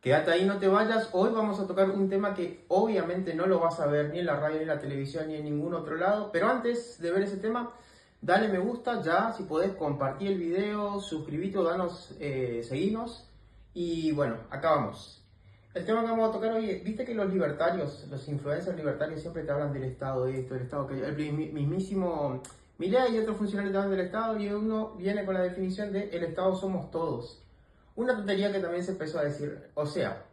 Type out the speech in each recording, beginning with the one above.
Quédate ahí, no te vayas. Hoy vamos a tocar un tema que obviamente no lo vas a ver ni en la radio, ni en la televisión, ni en ningún otro lado. Pero antes de ver ese tema, dale me gusta ya, si podés compartir el video, suscribite o danos, seguinos. Y bueno, acá vamos. El tema que vamos a tocar hoy, viste que los libertarios, los influencers libertarios siempre te hablan del Estado, de esto, del Estado, que el mismísimo Milei y otros funcionarios te hablan del Estado y uno viene con la definición de el Estado somos todos. Una tontería que también se empezó a decir, o sea,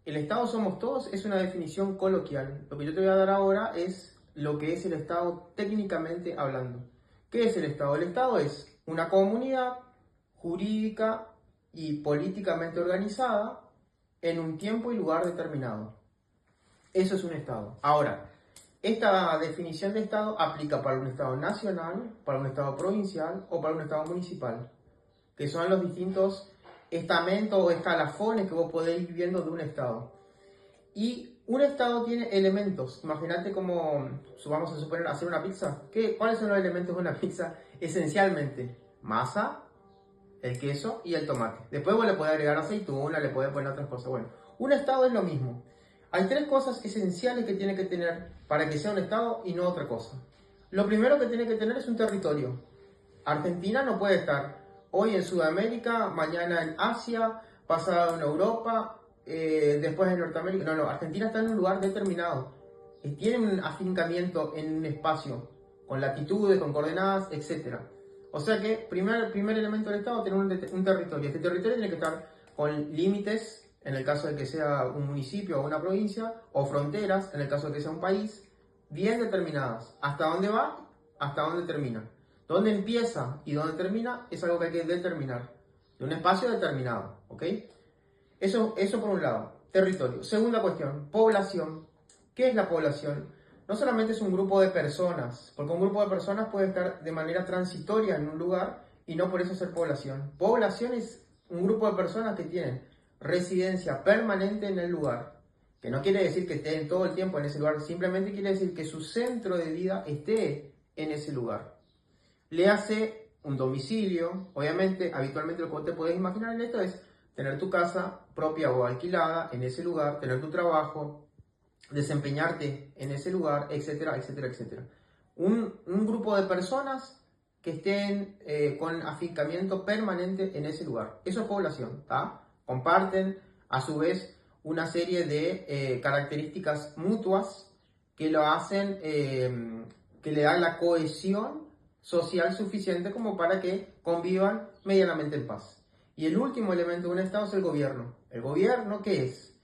el Estado somos todos es una definición coloquial. Lo que yo te voy a dar ahora es lo que es el Estado técnicamente hablando. ¿Qué es el Estado? El Estado es una comunidad jurídica y políticamente organizada en un tiempo y lugar determinado. Eso es un Estado. Ahora, esta definición de Estado aplica para un Estado nacional, para un Estado provincial o para un Estado municipal, que son los distintos estamentos o escalafones que vos podés ir viendo de un Estado. Y un Estado tiene elementos. Imagínate como, vamos a suponer, hacer una pizza. ¿Cuáles son los elementos de una pizza? Esencialmente, masa, el queso y el tomate. Después vos le podés agregar aceituna, le podés poner otras cosas. Bueno, un Estado es lo mismo. Hay tres cosas esenciales que tiene que tener para que sea un Estado y no otra cosa. Lo primero que tiene que tener es un territorio. Argentina no puede estar hoy en Sudamérica, mañana en Asia, pasado en Europa, después en Norteamérica. No, Argentina está en un lugar determinado. Tiene un afincamiento en un espacio, con latitudes, con coordenadas, etc. O sea que, primer elemento del Estado, tener un territorio. Este territorio tiene que estar con límites, en el caso de que sea un municipio o una provincia, o fronteras, en el caso de que sea un país, bien determinadas. Hasta dónde va, hasta dónde termina. Dónde empieza y dónde termina es algo que hay que determinar. De un espacio determinado, ¿ok? Eso por un lado. Territorio. Segunda cuestión, población. ¿Qué es la población? No solamente es un grupo de personas, porque un grupo de personas puede estar de manera transitoria en un lugar y no por eso ser población. Población es un grupo de personas que tienen residencia permanente en el lugar, que no quiere decir que estén todo el tiempo en ese lugar, simplemente quiere decir que su centro de vida esté en ese lugar. Le hace un domicilio, obviamente, habitualmente lo que te podés imaginar en esto es tener tu casa propia o alquilada en ese lugar, tener tu trabajo, desempeñarte en ese lugar, etcétera, etcétera, etcétera. Un grupo de personas que estén con afincamiento permanente en ese lugar. Eso es población, ¿tá? Comparten, a su vez, una serie de características mutuas que lo hacen, que le dan la cohesión social suficiente como para que convivan medianamente en paz. Y el último elemento de un Estado es el gobierno. ¿El gobierno qué es?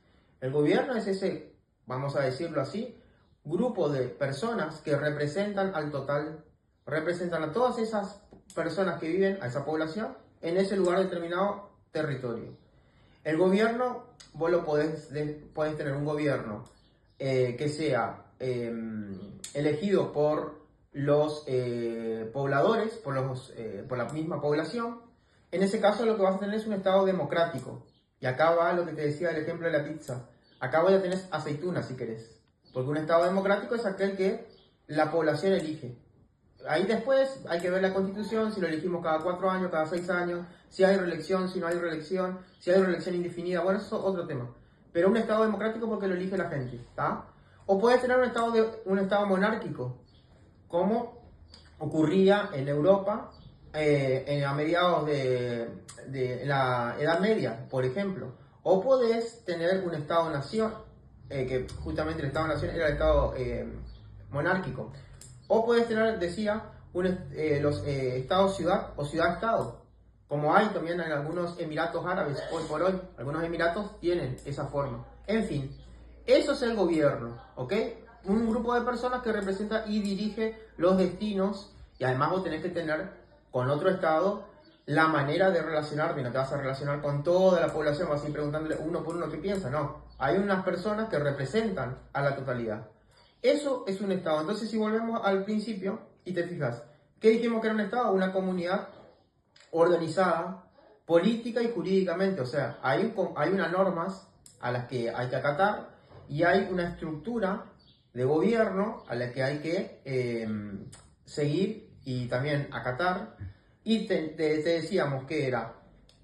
El gobierno es ese, vamos a decirlo así, grupo de personas que representan al total, representan a todas esas personas que viven, a esa población, en ese lugar determinado territorio. El gobierno, vos lo podés tener un gobierno que sea elegido por los pobladores, por la misma población. En ese caso lo que vas a tener es un Estado democrático. Y acá va lo que te decía el ejemplo de la pizza. Acá voy a tener aceituna si querés. Porque un Estado democrático es aquel que la población elige. Ahí después hay que ver la Constitución, si lo elegimos cada 4 años, cada 6 años, si hay reelección, si no hay reelección, si hay reelección indefinida. Bueno, eso es otro tema. Pero un Estado democrático porque lo elige la gente, ¿está? O puedes tener un estado monárquico, como ocurría en Europa a mediados de la Edad Media, por ejemplo. O podés tener un Estado-nación, que justamente el Estado-nación era el Estado monárquico. O puedes tener, decía, los Estados-ciudad o ciudad-estado, como hay también en algunos Emiratos Árabes hoy por hoy. Algunos Emiratos tienen esa forma. En fin, eso es el gobierno, ¿ok? Un grupo de personas que representa y dirige los destinos, y además vos tenés que tener con otro Estado la manera de relacionarte. No te vas a relacionar con toda la población, vas a ir preguntándole uno por uno qué piensa. No, hay unas personas que representan a la totalidad. Eso es un Estado. Entonces, si volvemos al principio y te fijas, ¿qué dijimos que era un Estado? Una comunidad organizada política y jurídicamente. O sea, hay unas normas a las que hay que acatar y hay una estructura de gobierno a la que hay que seguir y también acatar. Y te decíamos que era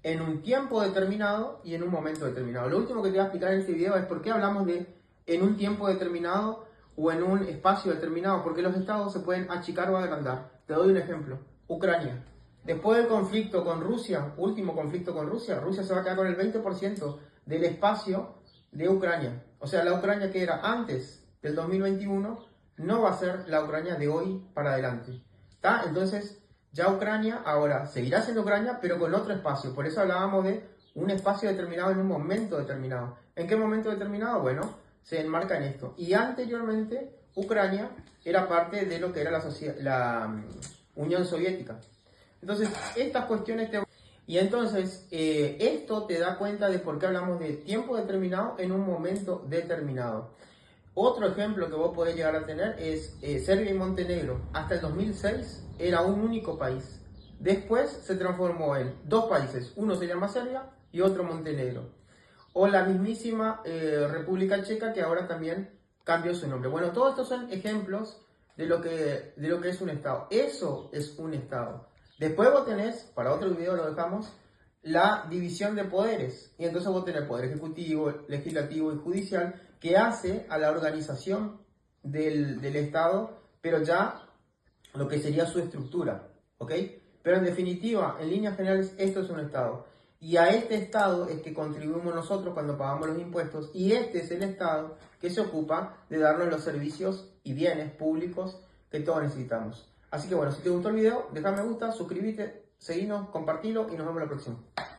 en un tiempo determinado y en un momento determinado. Lo último que te voy a explicar en este video es por qué hablamos de en un tiempo determinado o en un espacio determinado, porque los estados se pueden achicar o agrandar. Te doy un ejemplo. Ucrania. Después del conflicto con Rusia, último conflicto con Rusia, Rusia se va a quedar con el 20% del espacio de Ucrania. O sea, la Ucrania que era antes del 2021 no va a ser la Ucrania de hoy para adelante. ¿Está? Entonces, ya Ucrania ahora seguirá siendo Ucrania, pero con otro espacio. Por eso hablábamos de un espacio determinado en un momento determinado. ¿En qué momento determinado? Bueno, se enmarca en esto. Y anteriormente, Ucrania era parte de lo que era la Unión Soviética. Entonces, estas cuestiones te... Y entonces, esto te da cuenta de por qué hablamos de tiempo determinado en un momento determinado. Otro ejemplo que vos podés llegar a tener es Serbia y Montenegro. Hasta el 2006 era un único país. Después se transformó en dos países. Uno se llama Serbia y otro Montenegro. O la mismísima República Checa, que ahora también cambió su nombre. Bueno, todos estos son ejemplos de lo que es un Estado. Eso es un Estado. Después vos tenés, para otro video lo dejamos, la división de poderes. Y entonces vos tenés poder ejecutivo, legislativo y judicial, que hace a la organización del Estado, pero ya lo que sería su estructura, ¿ok? Pero en definitiva, en líneas generales, esto es un Estado. Y a este Estado es que contribuimos nosotros cuando pagamos los impuestos, y este es el Estado que se ocupa de darnos los servicios y bienes públicos que todos necesitamos. Así que bueno, si te gustó el video, déjame me gusta, suscríbete, seguinos, compartilo y nos vemos la próxima.